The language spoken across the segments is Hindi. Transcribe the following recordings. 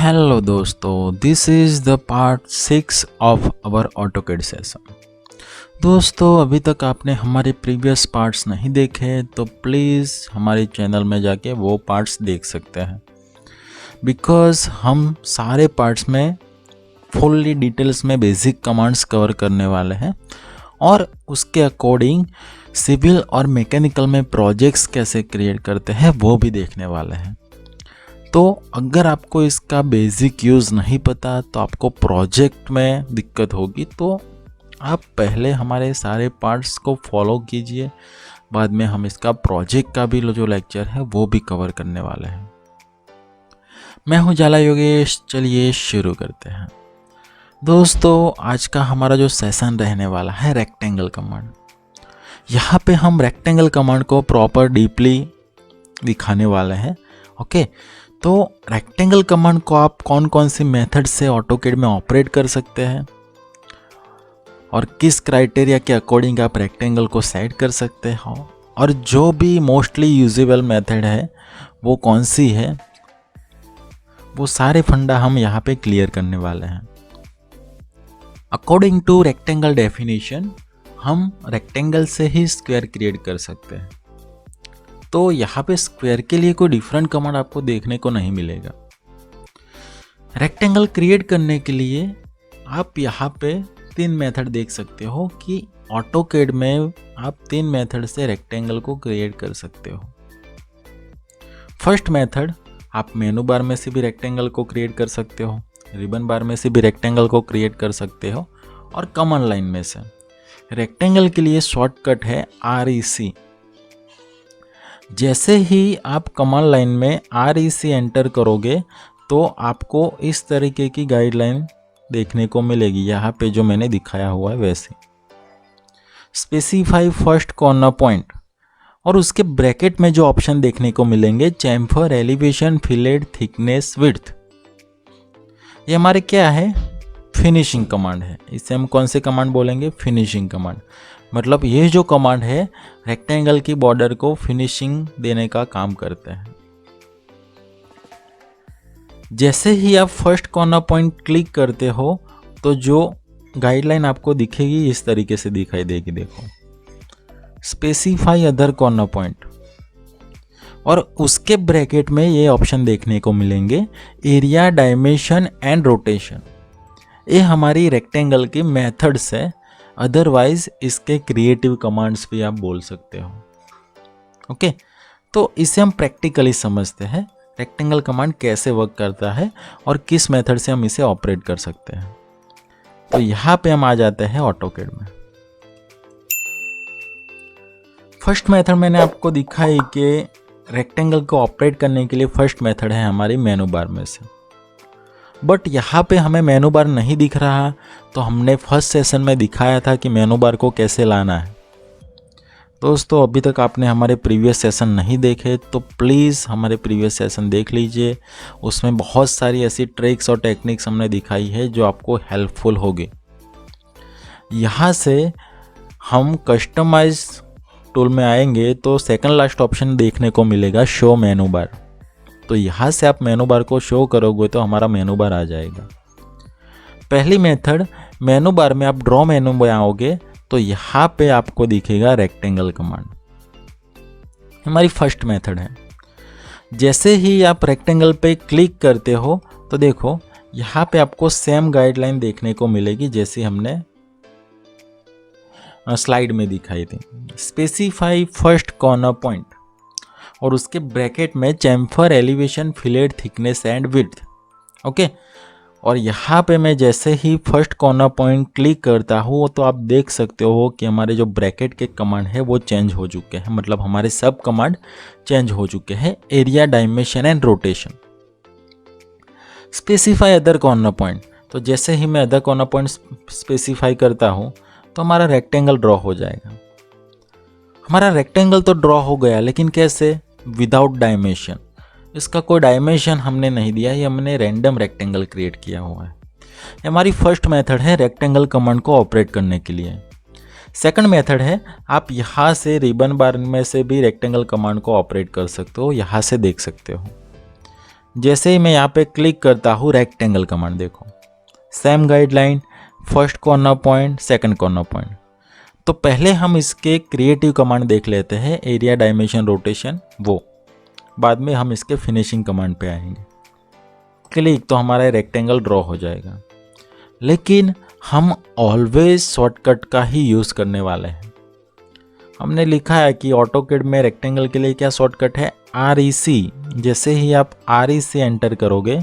हेलो दोस्तों, this is the part 6 of our AutoCAD session. दोस्तों, अभी तक आपने हमारे प्रीवियस पार्ट्स नहीं देखे तो प्लीज़ हमारे चैनल में जाके वो पार्ट्स देख सकते हैं, बिकॉज़ हम सारे पार्ट्स में फुल्ली डिटेल्स में बेसिक कमांड्स कवर करने वाले हैं और उसके अकॉर्डिंग सिविल और मैकेनिकल में प्रोजेक्ट्स कैसे क्रिएट करते हैं वो भी देखने वाले हैं। तो अगर आपको इसका बेसिक यूज़ नहीं पता तो आपको प्रोजेक्ट में दिक्कत होगी, तो आप पहले हमारे सारे पार्ट्स को फॉलो कीजिए, बाद में हम इसका प्रोजेक्ट का भी जो लेक्चर है वो भी कवर करने वाले हैं। मैं हूं जाला योगेश, चलिए शुरू करते हैं। दोस्तों, आज का हमारा जो सेशन रहने वाला है रेक्टेंगल कमांड। यहाँ पे हम रेक्टेंगल कमांड को प्रॉपर डीपली दिखाने वाले हैं। ओके, तो रेक्टेंगल कमांड को आप कौन कौन सी मेथड से ऑटोकैड में ऑपरेट कर सकते हैं और किस क्राइटेरिया के अकॉर्डिंग आप रेक्टेंगल को सेट कर सकते हो, और जो भी मोस्टली यूजेबल मेथड है वो कौन सी है, वो सारे फंडा हम यहाँ पे क्लियर करने वाले हैं। अकॉर्डिंग टू रेक्टेंगल डेफिनेशन हम रेक्टेंगल से ही स्क्वायर क्रिएट कर सकते हैं, तो यहाँ पे स्क्वायर के लिए कोई डिफरेंट कमांड आपको देखने को नहीं मिलेगा। रेक्टेंगल क्रिएट करने के लिए आप यहाँ पे 3 मेथड देख सकते हो कि ऑटोकैड में आप 3 मेथड से रेक्टेंगल को क्रिएट कर सकते हो। फर्स्ट मेथड, आप मेनू बार में से भी रेक्टेंगल को क्रिएट कर सकते हो, रिबन बार में से भी रेक्टेंगल को क्रिएट कर सकते हो, और कमांड लाइन में से। रेक्टेंगल के लिए शॉर्टकट है REC। जैसे ही आप कमांड लाइन में REC एंटर करोगे तो आपको इस तरीके की गाइडलाइन देखने को मिलेगी, यहाँ पे जो मैंने दिखाया हुआ है वैसे। स्पेसिफाई फर्स्ट कॉर्नर पॉइंट, और उसके ब्रैकेट में जो ऑप्शन देखने को मिलेंगे chamfer, elevation, fillet, thickness, width, ये हमारे क्या है, फिनिशिंग कमांड है। इसे हम कौन से कमांड बोलेंगे, फिनिशिंग कमांड। मतलब ये जो कमांड है रेक्टेंगल की बॉर्डर को फिनिशिंग देने का काम करते हैं। जैसे ही आप फर्स्ट कॉर्नर पॉइंट क्लिक करते हो तो जो गाइडलाइन आपको दिखेगी इस तरीके से दिखाई देगी, देखो, स्पेसिफाई अदर कॉर्नर पॉइंट, और उसके ब्रैकेट में ये ऑप्शन देखने को मिलेंगे एरिया, डायमेंशन एंड रोटेशन। ये हमारी रेक्टेंगल की मेथड्स है, अदरवाइज इसके क्रिएटिव कमांड्स भी आप बोल सकते हो। ओके, तो इसे हम प्रैक्टिकली समझते हैं रेक्टेंगल कमांड कैसे वर्क करता है और किस मेथड से हम इसे ऑपरेट कर सकते हैं। तो यहाँ पे हम आ जाते हैं ऑटोकैड में। फर्स्ट मेथड मैंने आपको दिखाई कि रेक्टेंगल को ऑपरेट करने के लिए फर्स्ट मेथड है हमारी मेनू बार में से, बट यहाँ पे हमें मेनू बार नहीं दिख रहा, तो हमने फर्स्ट सेशन में दिखाया था कि मेनू बार को कैसे लाना है। दोस्तों, अभी तक आपने हमारे प्रीवियस सेशन नहीं देखे तो प्लीज़ हमारे प्रीवियस सेशन देख लीजिए, उसमें बहुत सारी ऐसी ट्रिक्स और टेक्निक्स हमने दिखाई है जो आपको हेल्पफुल होगी। यहाँ से हम कस्टमाइज टूल में आएंगे तो सेकंड लास्ट ऑप्शन देखने को मिलेगा शो मेनू बार, तो यहाँ से आप मेनू बार को शो करोगे तो हमारा मेनू बार आ जाएगा। पहली मेथड, मेनू बार में आप ड्रॉ मेनू में आओगे तो यहाँ पे आपको दिखेगा रेक्टेंगल कमांड, हमारी फर्स्ट मेथड है। जैसे ही आप रेक्टेंगल पे क्लिक करते हो तो देखो यहाँ पे आपको सेम गाइडलाइन देखने को मिलेगी जैसे हमने स्लाइड में दिखाई थी। स्पेसिफाई फर्स्ट कॉर्नर पॉइंट, और उसके ब्रैकेट में chamfer, elevation, fillet, thickness and width. Okay, और यहाँ पे मैं जैसे ही फर्स्ट कॉर्नर पॉइंट क्लिक करता हूँ तो आप देख सकते हो कि हमारे जो ब्रैकेट के कमांड है वो चेंज हो चुके हैं, मतलब हमारे सब कमांड चेंज हो चुके हैं, area, dimension and rotation. Specify other corner point, तो जैसे ही मैं अदर कॉर्नर पॉइंट स्पेसिफाई करता हूँ तो हमारा रेक्टेंगल ड्रॉ हो जाएगा। हमारा रेक्टेंगल तो ड्रॉ हो गया, लेकिन कैसे, विदाउट डायमेंशन। इसका कोई डायमेंशन हमने नहीं दिया, ये हमने रैंडम रेक्टेंगल क्रिएट किया हुआ है। हमारी फर्स्ट मेथड है रेक्टेंगल कमांड को ऑपरेट करने के लिए। सेकंड मेथड है, आप यहाँ से रिबन बार में से भी रेक्टेंगल कमांड को ऑपरेट कर सकते हो, यहाँ से देख सकते हो। जैसे ही मैं यहाँ पे क्लिक करता हूँ रेक्टेंगल कमांड, देखो same guideline, first corner point, second corner point. तो पहले हम इसके क्रिएटिव कमांड देख लेते हैं, एरिया, डायमेंशन, रोटेशन, वो बाद में हम इसके फिनिशिंग कमांड पे आएंगे। क्लिक तो हमारा रेक्टेंगल ड्रॉ हो जाएगा। लेकिन हम ऑलवेज शॉर्टकट का ही यूज़ करने वाले हैं। हमने लिखा है कि ऑटोकैड में रेक्टेंगल के लिए क्या शॉर्टकट है, REC। जैसे ही आप REC एंटर करोगे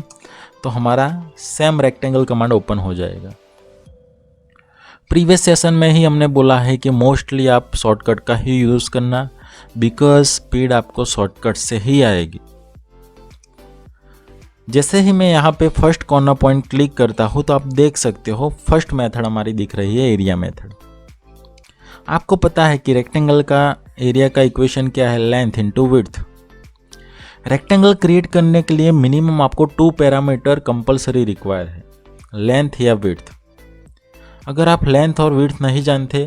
तो हमारा सेम रेक्टेंगल कमांड ओपन हो जाएगा। प्रीवियस सेशन में ही हमने बोला है कि मोस्टली आप शॉर्टकट का ही यूज़ करना, बिकॉज स्पीड आपको शॉर्टकट से ही आएगी। जैसे ही मैं यहाँ पे फर्स्ट कॉर्नर पॉइंट क्लिक करता हूँ तो आप देख सकते हो फर्स्ट मेथड हमारी दिख रही है, एरिया मेथड। आपको पता है कि रेक्टेंगल का एरिया का इक्वेशन क्या है, length into width. Rectangle create करने के लिए मिनिमम आपको 2 पैरामीटर कंपलसरी रिक्वायर है, लेंथ या विड्थ। अगर आप लेंथ और विड्थ नहीं जानते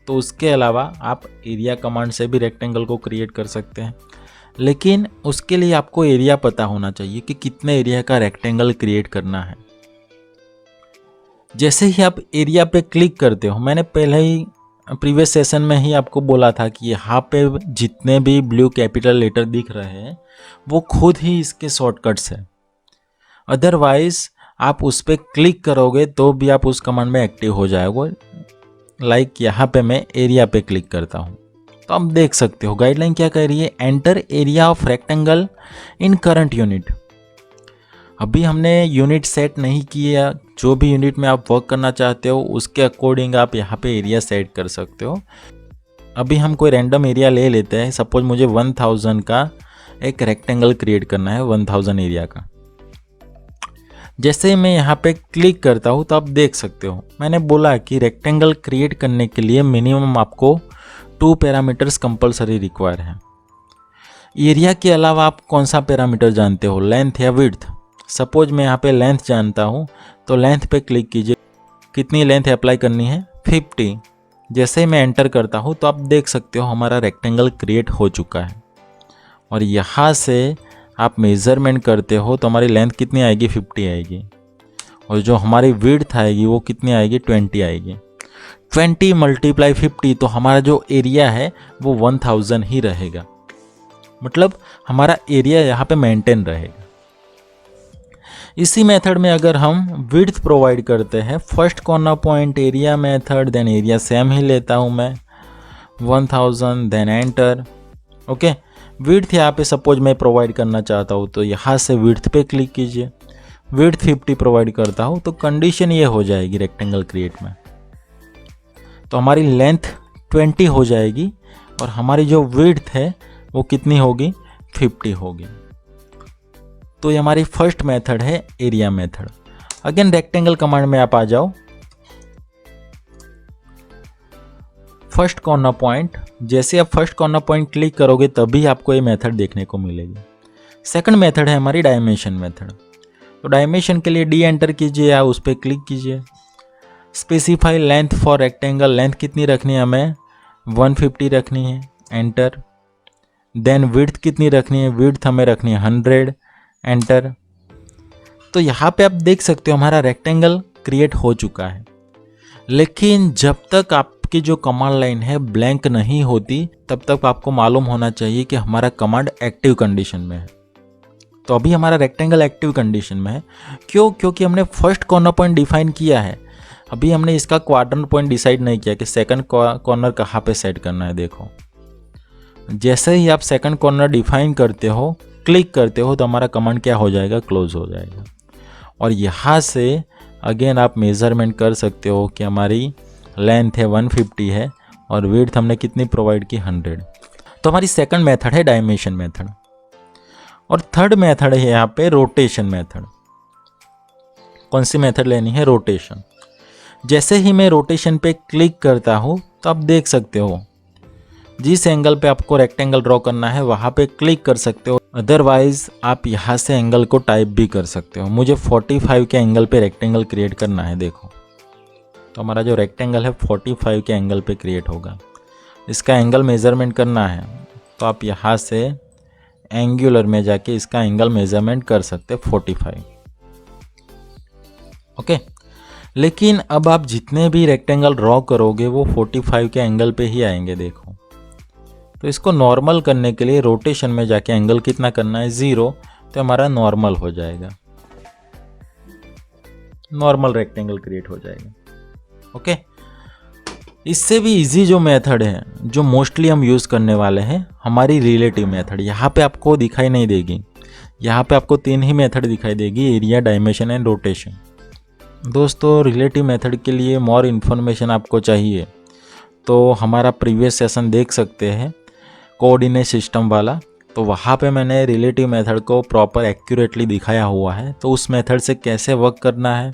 तो उसके अलावा आप एरिया कमांड से भी रेक्टेंगल को क्रिएट कर सकते हैं, लेकिन उसके लिए आपको एरिया पता होना चाहिए कि कितने एरिया का रेक्टेंगल क्रिएट करना है। जैसे ही आप एरिया पे क्लिक करते हो, मैंने पहले ही प्रीवियस सेशन में ही आपको बोला था कि यहाँ पे जितने भी ब्लू कैपिटल लेटर दिख रहे हैं वो खुद ही इसके शॉर्टकट्स हैं। अदरवाइज आप उस पर क्लिक करोगे तो भी आप उस कमांड में एक्टिव हो जाओगे। लाइक यहाँ पे मैं एरिया पे क्लिक करता हूँ तो आप देख सकते हो गाइडलाइन क्या कह रही है, enter area of rectangle in current unit. अभी हमने यूनिट सेट नहीं किया, जो भी यूनिट में आप वर्क करना चाहते हो उसके अकॉर्डिंग आप यहाँ पे एरिया सेट कर सकते हो। अभी हम कोई रैंडम एरिया ले लेते हैं, सपोज मुझे 1000 का एक रेक्टेंगल क्रिएट करना है, 1000 एरिया का। जैसे मैं यहाँ पे क्लिक करता हूँ तो आप देख सकते हो मैंने बोला कि रेक्टेंगल क्रिएट करने के लिए मिनिमम आपको 2 पैरामीटर्स कंपलसरी रिक्वायर है। एरिया के अलावा आप कौन सा पैरामीटर जानते हो, लेंथ या विड्थ। सपोज मैं यहाँ पे लेंथ जानता हूँ तो लेंथ पे क्लिक कीजिए, कितनी लेंथ अप्लाई करनी है, 50। जैसे मैं एंटर करता हूँ तो आप देख सकते हो हमारा रेक्टेंगल क्रिएट हो चुका है। और यहाँ से आप मेज़रमेंट करते हो तो हमारी लेंथ कितनी आएगी, 50 आएगी। और जो हमारी विड्थ आएगी वो कितनी आएगी, 20 आएगी। 20 × 50 तो हमारा जो एरिया है वो 1000 ही रहेगा, मतलब हमारा एरिया यहाँ पे मेंटेन रहेगा। इसी मेथड में अगर हम विड्थ प्रोवाइड करते हैं, first corner point area method, then area same ही लेता हूँ मैं 1000, देन एंटर। ओके, विड्थ यहाँ पे सपोज मैं प्रोवाइड करना चाहता हूँ तो यहाँ से विड्थ पे क्लिक कीजिए, विड्थ 50 प्रोवाइड करता हूँ तो कंडीशन ये हो जाएगी रेक्टेंगल क्रिएट में, तो हमारी लेंथ 20 हो जाएगी और हमारी जो विड्थ है वो कितनी होगी, 50 होगी। तो ये हमारी फर्स्ट मेथड है, area method. Again rectangle command में आप आ जाओ, फर्स्ट कॉर्नर पॉइंट। जैसे आप फर्स्ट कॉर्नर पॉइंट क्लिक करोगे तभी आपको ये मेथड देखने को मिलेगी। सेकंड मेथड है हमारी डायमेंशन मेथड। तो डायमेंशन के लिए डी एंटर कीजिए या उस पर क्लिक कीजिए। Specify length for rectangle, length कितनी रखनी है हमें, 150 रखनी है, एंटर। देन विड्थ कितनी रखनी है, विड्थ हमें रखनी है 100, एंटर। तो यहाँ पे आप देख सकते हो हमारा रेक्टेंगल क्रिएट हो चुका है। लेकिन जब तक आपकी जो कमांड लाइन है ब्लैंक नहीं होती तब तक आपको मालूम होना चाहिए कि हमारा कमांड एक्टिव कंडीशन में है। तो अभी हमारा रेक्टेंगल एक्टिव कंडीशन में है। क्यों? क्योंकि हमने फर्स्ट कॉर्नर पॉइंट डिफाइन किया है, अभी हमने इसका क्वाड्रेंट पॉइंट डिसाइड नहीं किया कि सेकंड कॉर्नर कहाँ पे सेट करना है। देखो, जैसे ही आप सेकंड कॉर्नर डिफाइन करते हो, क्लिक करते हो तो हमारा कमांड क्या हो जाएगा, क्लोज हो जाएगा। और यहाँ से अगेन आप मेज़रमेंट कर सकते हो कि हमारी लेंथ है 150 है और विड्थ हमने कितनी प्रोवाइड की, 100। तो हमारी सेकंड मेथड है डायमेंशन मेथड। और थर्ड मेथड है यहाँ पे रोटेशन मेथड। कौन सी मेथड लेनी है, रोटेशन। जैसे ही मैं रोटेशन पे क्लिक करता हूँ तो आप देख सकते हो जिस एंगल पे आपको रेक्टेंगल ड्रॉ करना है वहाँ पे क्लिक कर सकते हो। अदरवाइज आप यहाँ से एंगल को टाइप भी कर सकते हो। मुझे 45 के एंगल पे रेक्टेंगल क्रिएट करना है। देखो, तो हमारा जो रेक्टेंगल है 45 के एंगल पे क्रिएट होगा। इसका एंगल मेज़रमेंट करना है तो आप यहाँ से एंगुलर में जाके इसका एंगल मेजरमेंट कर सकते हैं 45। ओके, लेकिन अब आप जितने भी रेक्टेंगल ड्रॉ करोगे वो 45 के एंगल पे ही आएंगे। देखो, तो इसको नॉर्मल करने के लिए रोटेशन में जाके एंगल कितना करना है, 0, तो हमारा नॉर्मल हो जाएगा, नॉर्मल रेक्टेंगल क्रिएट हो जाएगा। ओके, इससे भी इजी जो मेथड है, जो मोस्टली हम यूज़ करने वाले हैं, हमारी रिलेटिव मेथड। यहाँ पे आपको दिखाई नहीं देगी, यहाँ पे आपको 3 ही मेथड दिखाई देगी, एरिया, डायमेंशन एंड रोटेशन। दोस्तों, रिलेटिव मेथड के लिए मोर इन्फॉर्मेशन आपको चाहिए तो हमारा प्रीवियस सेशन देख सकते हैं, कोऑर्डिनेट सिस्टम वाला। तो वहाँ पे मैंने रिलेटिव मेथड को प्रॉपर एक्यूरेटली दिखाया हुआ है, तो उस मेथड से कैसे वर्क करना है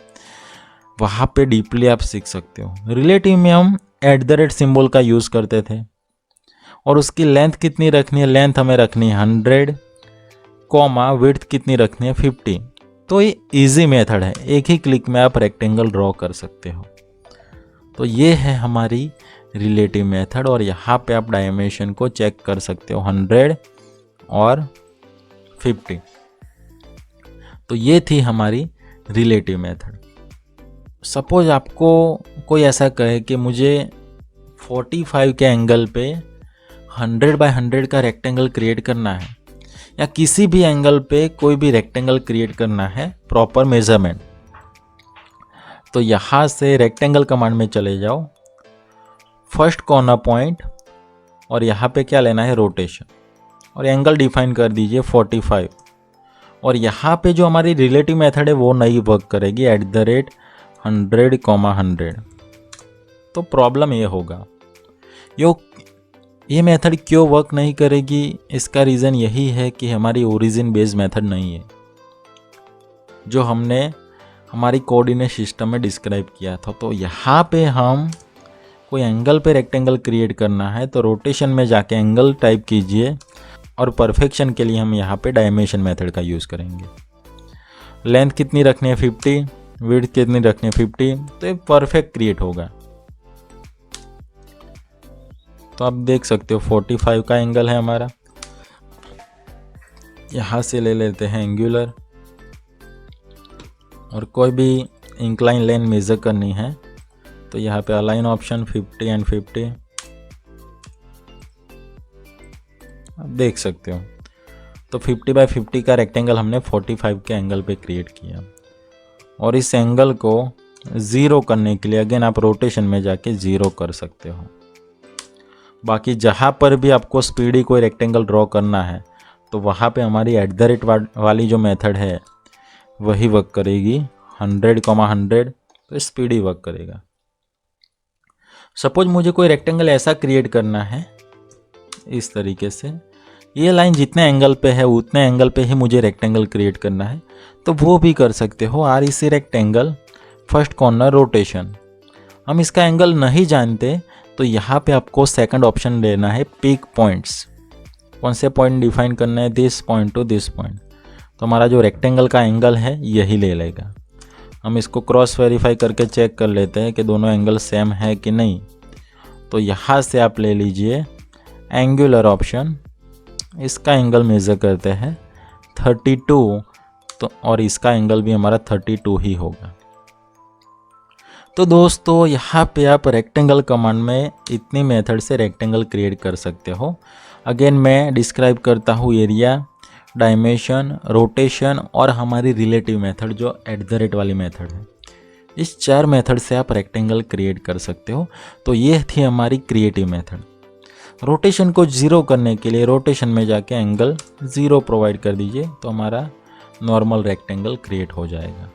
वहाँ पे डीपली आप सीख सकते हो। रिलेटिव में हम @ सिंबल का यूज़ करते थे, और उसकी लेंथ कितनी रखनी है, लेंथ हमें रखनी है 100, कॉमा विड्थ कितनी रखनी है 50। तो ये इजी मेथड है, एक ही क्लिक में आप रेक्टेंगल ड्रॉ कर सकते हो। तो ये है हमारी रिलेटिव मेथड, और यहाँ पे आप डायमेंशन को चेक कर सकते हो 100 और 50। तो ये थी हमारी रिलेटिव मेथड। सपोज आपको कोई ऐसा कहे कि मुझे 45 के एंगल पे 100 बाय 100 का रेक्टेंगल क्रिएट करना है, या किसी भी एंगल पे कोई भी रेक्टेंगल क्रिएट करना है प्रॉपर मेजरमेंट, तो यहाँ से रेक्टेंगल कमांड में चले जाओ, फर्स्ट कॉर्नर पॉइंट, और यहाँ पे क्या लेना है, रोटेशन, और एंगल डिफाइन कर दीजिए 45। और यहाँ पे जो हमारी रिलेटिव मेथड है वो नहीं वर्क करेगी, @ 100, 100। तो प्रॉब्लम ये होगा, ये मेथड क्यों वर्क नहीं करेगी, इसका रीज़न यही है कि हमारी ओरिजिन बेस्ड मेथड नहीं है, जो हमने हमारी कोऑर्डिनेट सिस्टम में डिस्क्राइब किया था। तो यहाँ पे हम कोई एंगल पे रेक्टेंगल क्रिएट करना है तो रोटेशन में जाके एंगल टाइप कीजिए, और परफेक्शन के लिए हम यहाँ पे डायमेंशन मेथड का यूज़ करेंगे। लेंथ कितनी रखनी है 50, विड्थ कितनी रखनी है 50, तो ये परफेक्ट क्रिएट होगा। तो आप देख सकते हो 45 का एंगल है हमारा। यहाँ से ले लेते हैं एंगुलर, और कोई भी इंक्लाइन लाइन मेजर करनी है तो यहाँ पे अलाइन ऑप्शन 50 एंड 50 आप देख सकते हो। तो 50 बाय 50 का रेक्टेंगल हमने 45 के एंगल पे क्रिएट किया, और इस एंगल को 0 करने के लिए अगेन आप रोटेशन में जाके 0 कर सकते हो। बाकी जहाँ पर भी आपको स्पीडी कोई रेक्टेंगल ड्रॉ करना है तो वहाँ पे हमारी @ वाली जो मेथड है वही वर्क करेगी, 100, 100, तो स्पीडी वर्क करेगा। सपोज मुझे कोई रेक्टेंगल ऐसा क्रिएट करना है इस तरीके से, ये लाइन जितने एंगल पे है उतने एंगल पे ही मुझे रेक्टेंगल क्रिएट करना है, तो वो भी कर सकते हो। REC rectangle, first corner, rotation. हम इसका एंगल नहीं जानते तो यहाँ पे आपको सेकंड ऑप्शन लेना है, पिक पॉइंट्स। कौन से पॉइंट डिफाइन करना है, this point two this point. तो हमारा जो रेक्टेंगल का एंगल है यही ले लेगा। हम इसको क्रॉस वेरीफाई करके चेक कर लेते हैं कि दोनों एंगल सेम है कि नहीं। तो यहाँ से आप ले लीजिए एंगुलर ऑप्शन, इसका एंगल मेज़र करते हैं 32, तो और इसका एंगल भी हमारा 32 ही होगा। तो दोस्तों, यहाँ पे आप रेक्टेंगल कमांड में इतनी मेथड से रेक्टेंगल क्रिएट कर सकते हो। अगेन मैं डिस्क्राइब करता हूँ एरिया, डायमेंशन, रोटेशन और हमारी रिलेटिव मेथड जो @ वाली मेथड है। इस 4 मेथड से आप रेक्टेंगल क्रिएट कर सकते हो। तो ये थी हमारी क्रिएटिव मेथड। रोटेशन को 0 करने के लिए रोटेशन में जाके एंगल 0 प्रोवाइड कर दीजिए, तो हमारा नॉर्मल रेक्टेंगल क्रिएट हो जाएगा।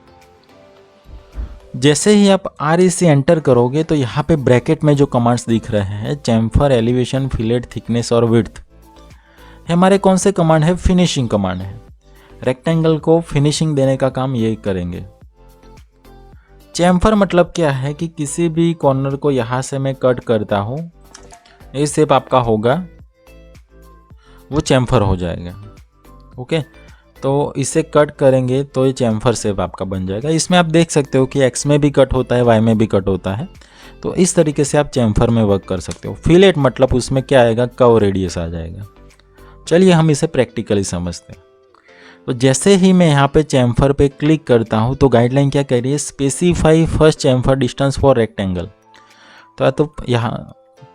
जैसे ही आप REC एंटर करोगे तो यहाँ पे ब्रैकेट में जो कमांड्स दिख रहे हैं, चैम्फर, एलिवेशन, फिलेट, थिकनेस और विड्थ, हमारे कौन से कमांड है, फिनिशिंग कमांड है। रेक्टेंगल को फिनिशिंग देने का काम ये करेंगे। चैम्फर मतलब क्या है कि किसी भी कॉर्नर को यहाँ से मैं कट करता हूँ, ये शेप आपका होगा, वो चैम्फर हो जाएगा। ओके, तो इसे कट करेंगे तो ये चैम्फर शेप आपका बन जाएगा। इसमें आप देख सकते हो कि एक्स में भी कट होता है, वाई में भी कट होता है। तो इस तरीके से आप चैम्फर में वर्क कर सकते हो। फिलेट मतलब उसमें क्या आएगा, कर्व रेडियस आ जाएगा। चलिए हम इसे प्रैक्टिकली समझते हैं। तो जैसे ही मैं यहाँ पे चैम्फर पे क्लिक करता हूँ तो गाइडलाइन क्या कह रही है, specify first chamfer distance for rectangle. तो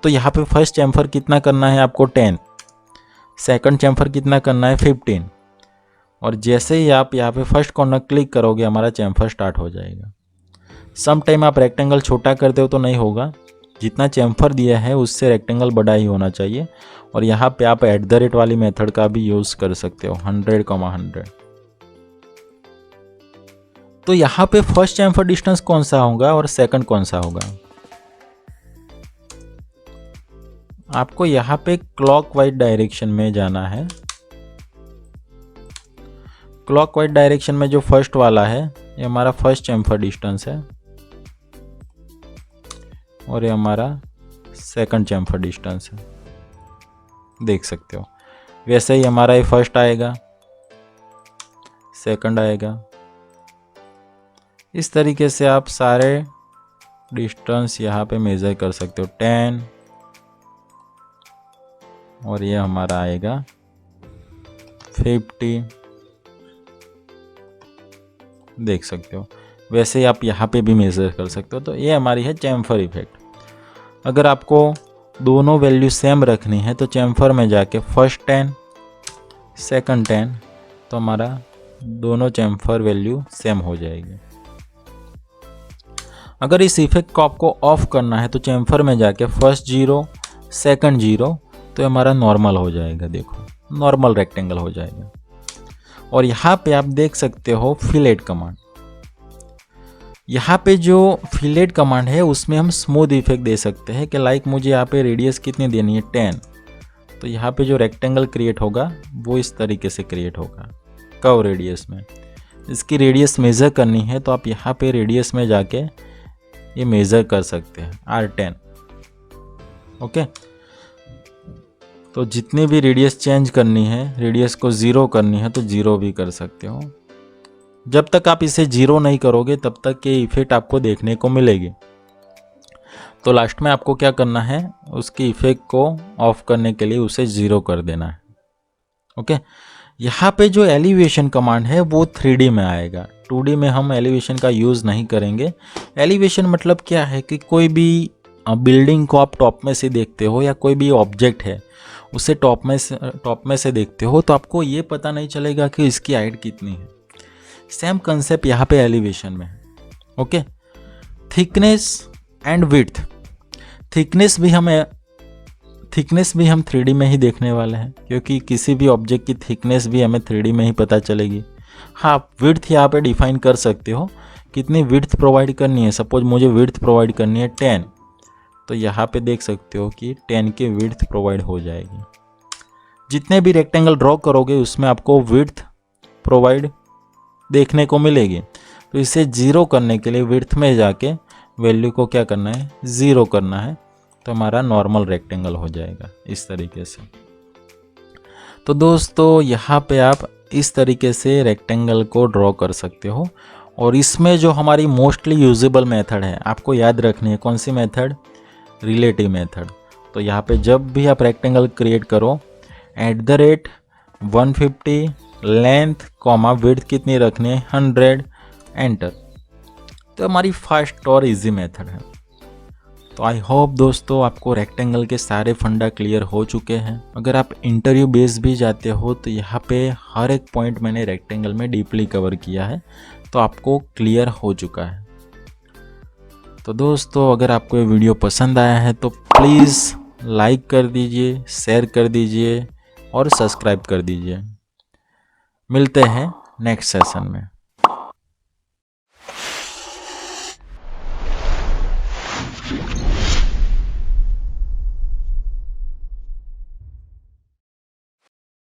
यहाँ पे फर्स्ट चैम्फर कितना करना है आपको 10, सेकंड चैम्फर कितना करना है 15, और जैसे ही आप यहाँ पे फर्स्ट कॉर्नर क्लिक करोगे हमारा चैम्फर स्टार्ट हो जाएगा। सम टाइम आप रेक्टेंगल छोटा करते हो तो नहीं होगा, जितना चैम्फर दिया है उससे रेक्टेंगल बड़ा ही होना चाहिए। और यहाँ पे आप @ वाली मेथड का भी यूज़ कर सकते हो, 100,100। तो यहाँ पे फर्स्ट चैम्फर डिस्टेंस कौन सा होगा और सेकंड कौन सा होगा, आपको यहाँ पे क्लॉकवाइज डायरेक्शन में जाना है। क्लॉकवाइज डायरेक्शन में जो फर्स्ट वाला है ये हमारा फर्स्ट चैम्फर डिस्टेंस है और ये हमारा सेकंड चैम्फर डिस्टेंस है, देख सकते हो। वैसे ही हमारा ये फर्स्ट आएगा, सेकंड आएगा। इस तरीके से आप सारे डिस्टेंस यहाँ पे मेज़र कर सकते हो, 10, और ये हमारा आएगा 50, देख सकते हो। वैसे ही आप यहाँ पे भी मेज़र कर सकते हो। तो ये हमारी है चैम्फर इफेक्ट। अगर आपको दोनों वैल्यू सेम रखनी है तो चैम्फर में जाके फर्स्ट 10, सेकंड 10, तो हमारा दोनों चैम्फर वैल्यू सेम हो जाएगी। अगर इस इफेक्ट को आपको ऑफ करना है तो चैम्फर में जाके फर्स्ट 0, सेकंड 0, तो हमारा नॉर्मल हो जाएगा, देखो नॉर्मल रेक्टेंगल हो जाएगा। और यहाँ पे आप देख सकते हो फिलेट कमांड। यहाँ पे जो फिलेट कमांड है उसमें हम स्मूथ इफेक्ट दे सकते हैं कि लाइक मुझे यहाँ पे रेडियस कितनी देनी है 10, तो यहाँ पे जो रेक्टेंगल क्रिएट होगा वो इस तरीके से क्रिएट होगा कर्व रेडियस में। इसकी रेडियस मेज़र करनी है तो आप यहाँ पे रेडियस में जाके ये मेज़र कर सकते हैं R10। ओके, तो जितनी भी रेडियस चेंज करनी है, रेडियस को 0 करनी है तो 0 भी कर सकते हो। जब तक आप इसे 0 नहीं करोगे तब तक ये इफेक्ट आपको देखने को मिलेगी। तो लास्ट में आपको क्या करना है, उसकी इफेक्ट को ऑफ करने के लिए उसे 0 कर देना है। ओके, यहाँ पे जो एलिवेशन कमांड है वो 3D में आएगा। 2D में हम एलिवेशन का यूज़ नहीं करेंगे। एलिवेशन मतलब क्या है कि कोई भी बिल्डिंग को आप टॉप में से देखते हो या कोई भी ऑब्जेक्ट है उसे टॉप में से देखते हो तो आपको ये पता नहीं चलेगा कि इसकी हाइट कितनी है। सेम कंसेप्ट यहाँ पे एलिवेशन में है। Okay, thickness and width. Thickness भी हम 3D में ही देखने वाले हैं, क्योंकि किसी भी ऑब्जेक्ट की थिकनेस भी हमें 3D में ही पता चलेगी। हाँ, विड्थ यहाँ पे डिफाइन कर सकते हो, कितनी विड्थ प्रोवाइड करनी है। सपोज मुझे विड्थ प्रोवाइड करनी है 10, तो यहाँ पे देख सकते हो कि 10 की विड्थ प्रोवाइड हो जाएगी। जितने भी रेक्टेंगल ड्रॉ करोगे उसमें आपको विड्थ प्रोवाइड देखने को मिलेगी। तो इसे 0 करने के लिए विड्थ में जाके वैल्यू को क्या करना है, 0 करना है, तो हमारा नॉर्मल रेक्टेंगल हो जाएगा इस तरीके से। तो दोस्तों यहाँ पे आप इस तरीके से रेक्टेंगल को ड्रॉ कर सकते हो। और इसमें जो हमारी मोस्टली यूजेबल मेथड है आपको याद रखनी है, कौन सी मेथड, रिलेटिव मेथड। तो यहाँ पे जब भी आप रेक्टेंगल क्रिएट करो @150 लेंथ कॉमा विड्थ कितनी रखनी है 100, एंटर। तो हमारी फास्ट और इजी मेथड है। तो आई होप दोस्तों आपको रेक्टेंगल के सारे फंडा क्लियर हो चुके हैं। अगर आप इंटरव्यू बेस भी जाते हो तो यहाँ पे हर एक पॉइंट मैंने रेक्टेंगल में डीपली कवर किया है, तो आपको क्लियर हो चुका है। तो दोस्तों अगर आपको ये वीडियो पसंद आया है तो प्लीज़ लाइक कर दीजिए, शेयर कर दीजिए और सब्सक्राइब कर दीजिए। मिलते हैं नेक्स्ट सेशन में।